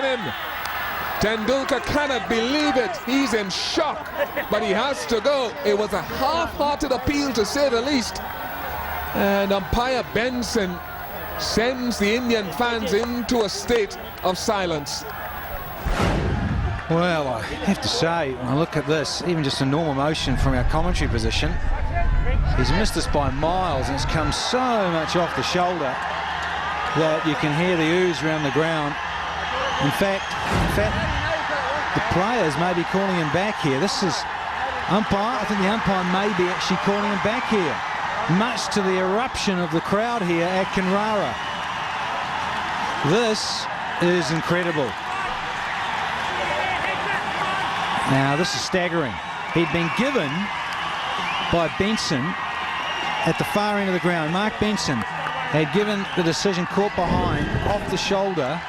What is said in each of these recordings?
coming in. Tendulkar cannot believe it. He's in shock, but he has to go. It was a half-hearted appeal, to say the least. And umpire Benson sends the Indian fans into a state of silence. Well, I have to say, when I look at this, even just a normal motion from our commentary position, he's missed us by miles, and it's come so much off the shoulder that you can hear the ooze around the ground. In fact, the players may be calling him back here. This is umpire. I think the umpire may be actually calling him back here, much to the eruption of the crowd here at Kenrara. This is incredible. Now, this is staggering. He'd been given by Benson at the far end of the ground. Mark Benson had given the decision caught behind, off the shoulder,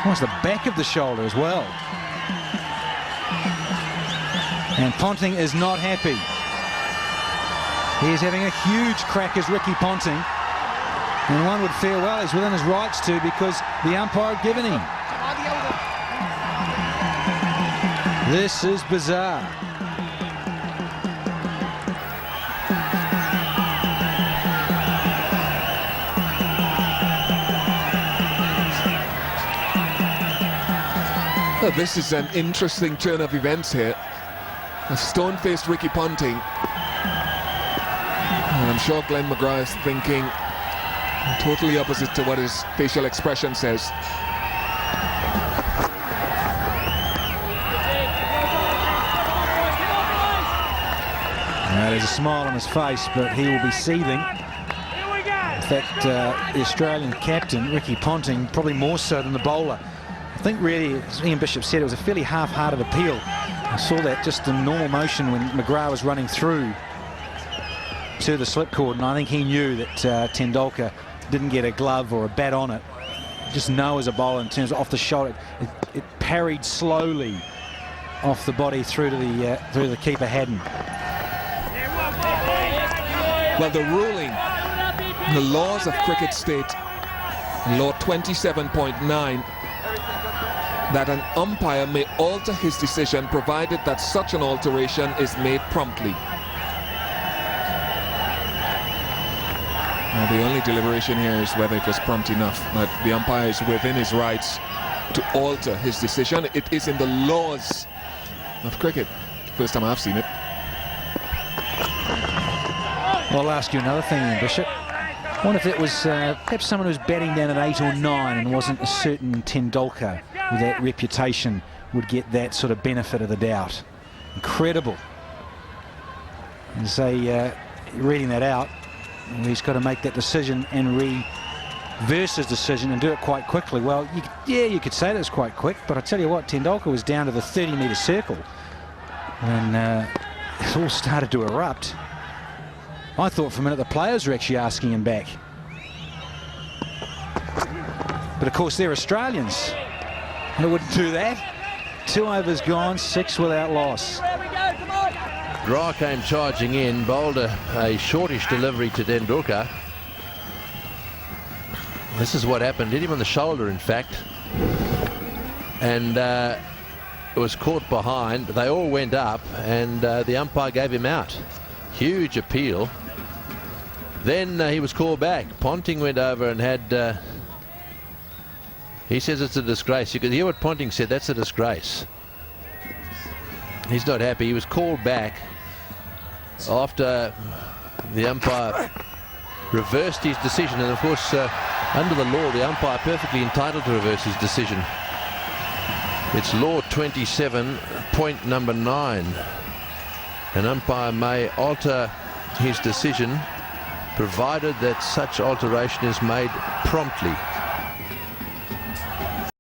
almost the back of the shoulder as well. And Ponting is not happy. He is having a huge crack as Ricky Ponting. And one would feel, well, he's within his rights to, because the umpire had given him. This is bizarre. Well, this is an interesting turn of events here. A stone-faced Ricky Ponting. And I'm sure Glenn McGrath is thinking totally opposite to what his facial expression says. There's a smile on his face, but he will be seething. In fact, the Australian captain, Ricky Ponting, probably more so than the bowler. I think really, as Ian Bishop said, it was a fairly half-hearted appeal. I saw that just in normal motion when McGrath was running through to the slip cord, and I think he knew that Tendulkar didn't get a glove or a bat on it. Just know as a bowler, in terms of off the shoulder, it parried slowly off the body through to the keeper Haddon. Well, the ruling, the laws of cricket state, law 27.9, that an umpire may alter his decision provided that such an alteration is made promptly. Now, the only deliberation here is whether it was prompt enough, but the umpire is within his rights to alter his decision. It is in the laws of cricket. First time I've seen it. Well, I'll ask you another thing, Ian Bishop. I wonder if it was perhaps someone who was batting down at 8 or 9 and wasn't a certain Tendulkar with that reputation would get that sort of benefit of the doubt. Incredible. And say, reading that out, he's got to make that decision and reverse his decision and do it quite quickly. Well, you could say that was quite quick, but I tell you what, Tendulkar was down to the 30-metre circle when it all started to erupt. I thought for a minute the players were actually asking him back. But of course they're Australians. They wouldn't do that. 2 overs gone, 6 without loss. Ra came charging in, bowled a shortish delivery to Tendulkar. This is what happened. Hit him on the shoulder, in fact. And it was caught behind. They all went up, and the umpire gave him out. Huge appeal. Then he was called back. Ponting went over and had... he says it's a disgrace. You could hear what Ponting said. That's a disgrace. He's not happy. He was called back after the umpire reversed his decision. And of course, under the law, the umpire perfectly entitled to reverse his decision. It's law 27, point number 9. An umpire may alter his decision provided that such alteration is made promptly.